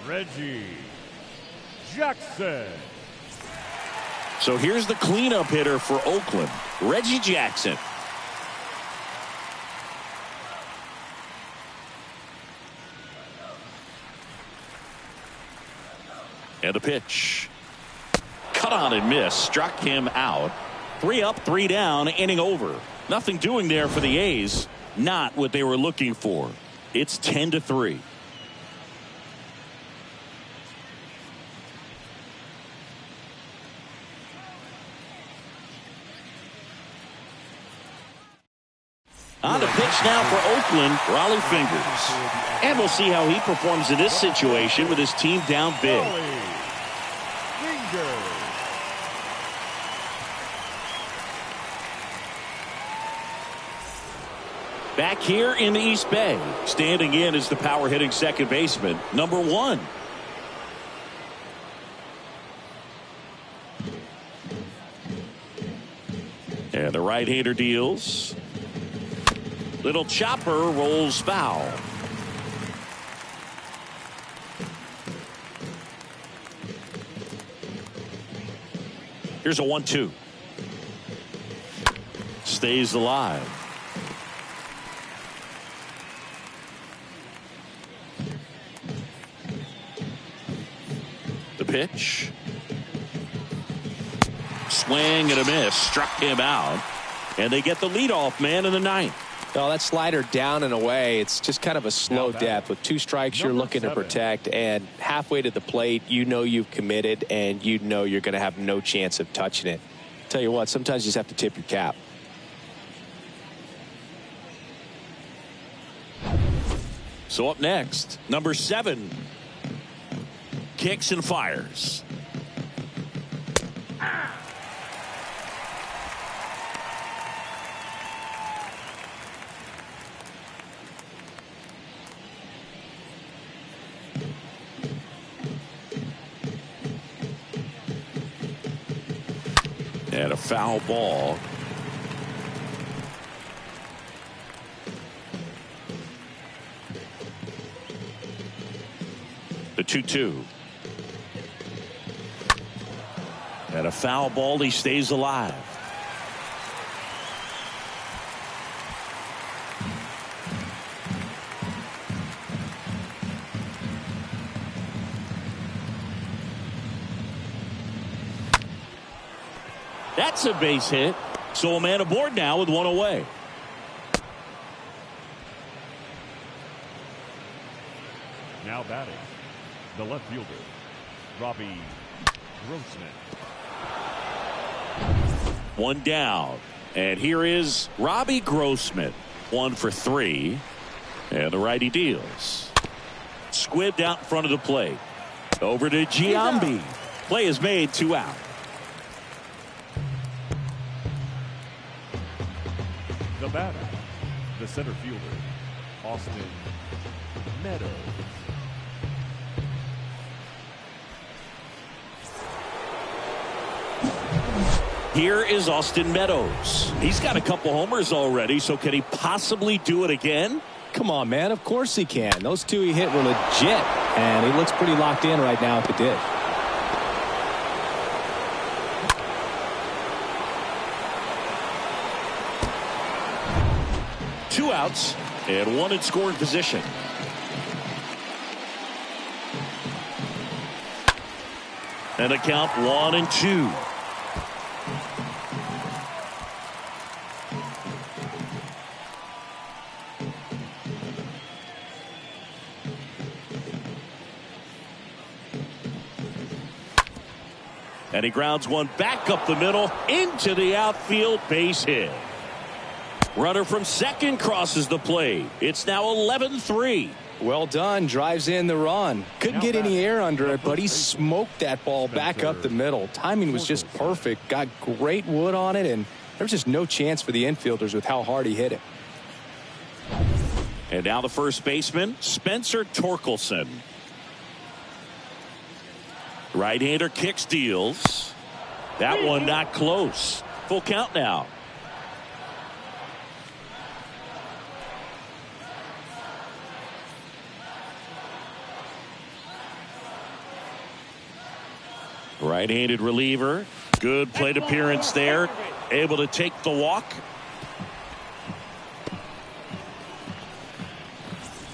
Reggie Jackson. So here's the cleanup hitter for Oakland, Reggie Jackson. And the pitch. Cut on and miss. Struck him out. 3 up, 3 down, inning over. Nothing doing there for the A's. Not what they were looking for. It's 10-3. On the pitch now for Oakland, Raleigh Fingers. And we'll see how he performs in this situation with his team down big. Back here in the East Bay, standing in is the power hitting second baseman, number 1. And the right-hander deals. Little chopper rolls foul. Here's a 1-2. Stays alive. The pitch. Swing and a miss. Struck him out. And they get the leadoff man in the 9th. No, that slider down and away. It's just kind of a slow death. With 2 strikes, you're looking to protect. And halfway to the plate, you know you've committed, and you know you're going to have no chance of touching it. Tell you what, sometimes you just have to tip your cap. So up next, number 7. Kicks and fires. And a foul ball. The 2-2. And a foul ball. He stays alive. That's a base hit. So a man aboard now with 1 away. Now batting, the left fielder, Robbie Grossman. 1 down. And here is Robbie Grossman. 1 for 3. And the righty deals. Squibbed out in front of the plate. Over to Giambi. Play is made, 2 out. The batter, the center fielder, Austin Meadows. Here is Austin Meadows. He's got a couple homers already, so can he possibly do it again? Come on, man. Of course he can. Those 2 he hit were legit, and he looks pretty locked in right now at the dish. Two outs and 1 in scoring position. And the count 1-2. And he grounds one back up the middle into the outfield, base hit. Runner from second crosses the plate. It's now 11-3. Well done. Drives in the run. Couldn't get any air under it, but he smoked that ball back up the middle. Timing was just perfect. Got great wood on it, and there was just no chance for the infielders with how hard he hit it. And now the first baseman, Spencer Torkelson. Right-hander kicks, deals. That one not close. Full count now. Right-handed reliever. Good plate appearance there. Able to take the walk.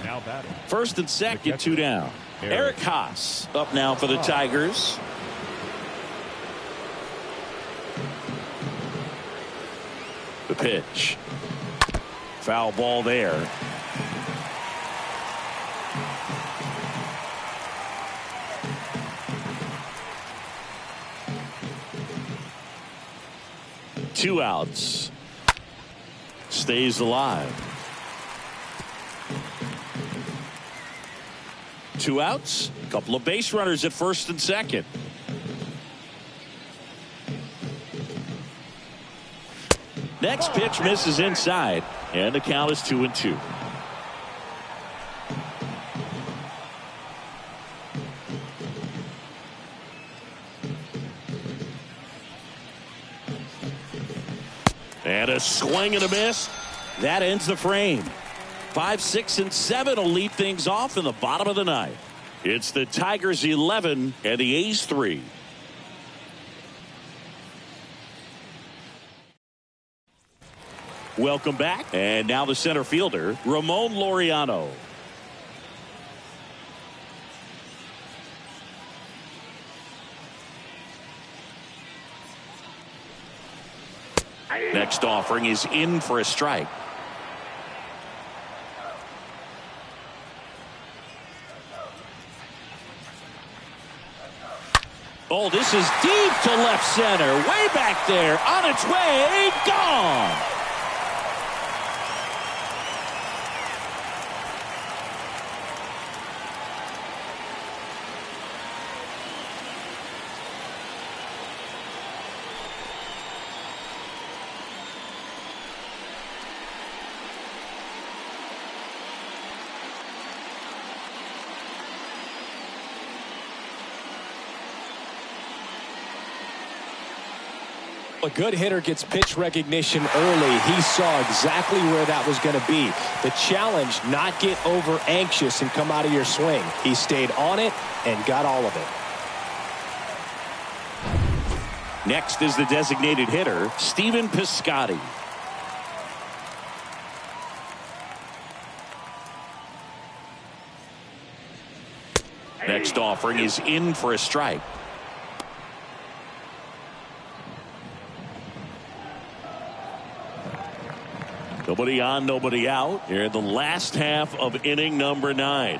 Now batting. First and second, 2 down. Eric Haas up now for the Tigers. The pitch. Foul ball there. Two outs. Stays alive. 2 outs. A couple of base runners at first and second. Next pitch misses inside, and the count is 2-2. And a swing and a miss. That ends the frame. 5, 6, and 7 will lead things off in the bottom of the ninth. It's the Tigers 11 and the A's 3. Welcome back. And now the center fielder, Ramon Laureano. Next offering is in for a strike. Oh, this is deep to left center. Way back there. On its way. Gone. A good hitter gets pitch recognition early. He saw exactly where that was going to be. The challenge, not get over anxious and come out of your swing. He stayed on it and got all of it. Next is the designated hitter, Stephen Piscotty. Next offering is in for a strike. Nobody on, nobody out here in the last half of inning number 9.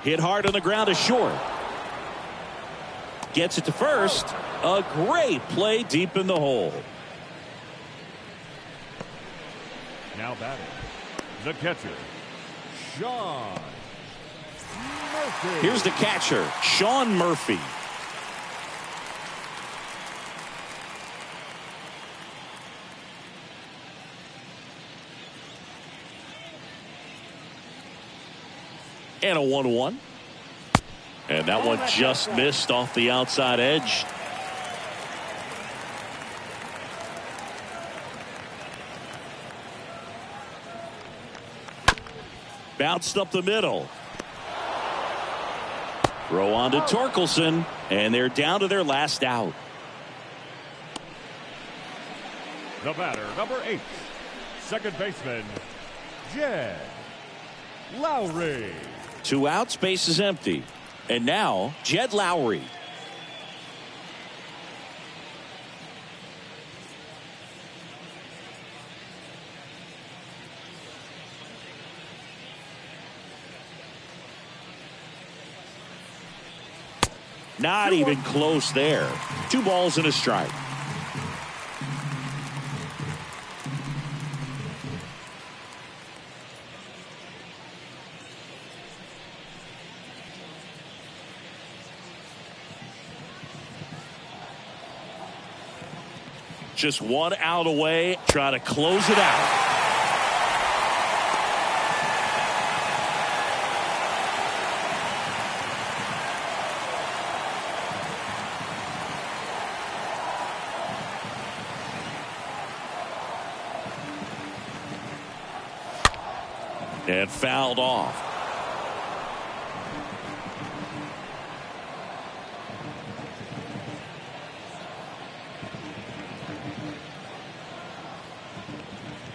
Hit hard on the ground to short. Gets it to first. A great play deep in the hole. Now batting, the catcher, Sean Murphy. Here's the catcher, Sean Murphy. And a 1-1. And that one just missed off the outside edge. Bounced up the middle. Throw on to Torkelson, and they're down to their last out. The batter, number 8, second baseman, Jed Lowry. 2 outs, base is empty. And now, Jed Lowry. Not even close there. 2 balls and a strike. Just 1 out away. Try to close it out. And fouled off.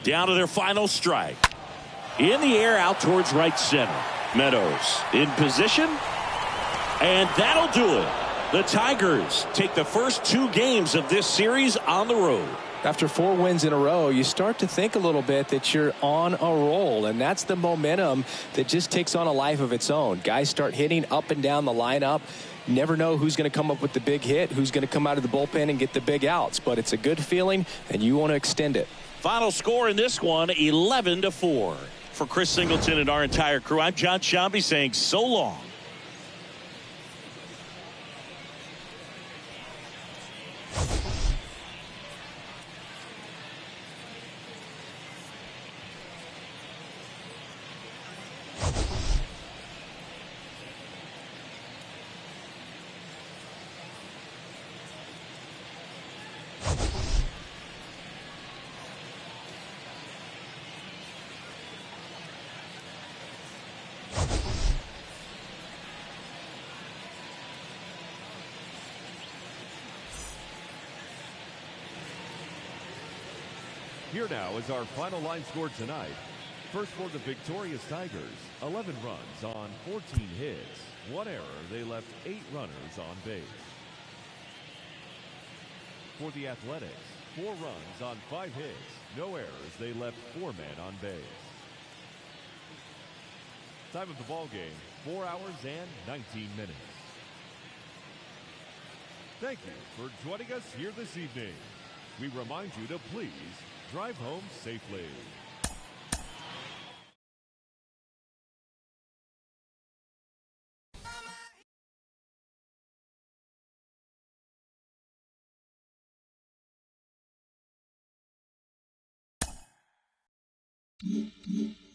Down to their final strike. In the air out towards right center. Meadows in position. And that'll do it. The Tigers take the first 2 games of this series on the road. After 4 wins in a row, you start to think a little bit that you're on a roll, and that's the momentum that just takes on a life of its own. Guys start hitting up and down the lineup. Never know who's going to come up with the big hit, who's going to come out of the bullpen and get the big outs, but it's a good feeling, and you want to extend it. Final score in this one, 11-4. For Chris Singleton and our entire crew, I'm John Shambi saying so long. Here now is our final line score tonight. First for the victorious Tigers, 11 runs on 14 hits. 1 error, they left 8 runners on base. For the Athletics, 4 runs on 5 hits. No errors, they left 4 men on base. Time of the ball game, 4 hours and 19 minutes. Thank you for joining us here this evening. We remind you to please drive home safely. Mm-hmm.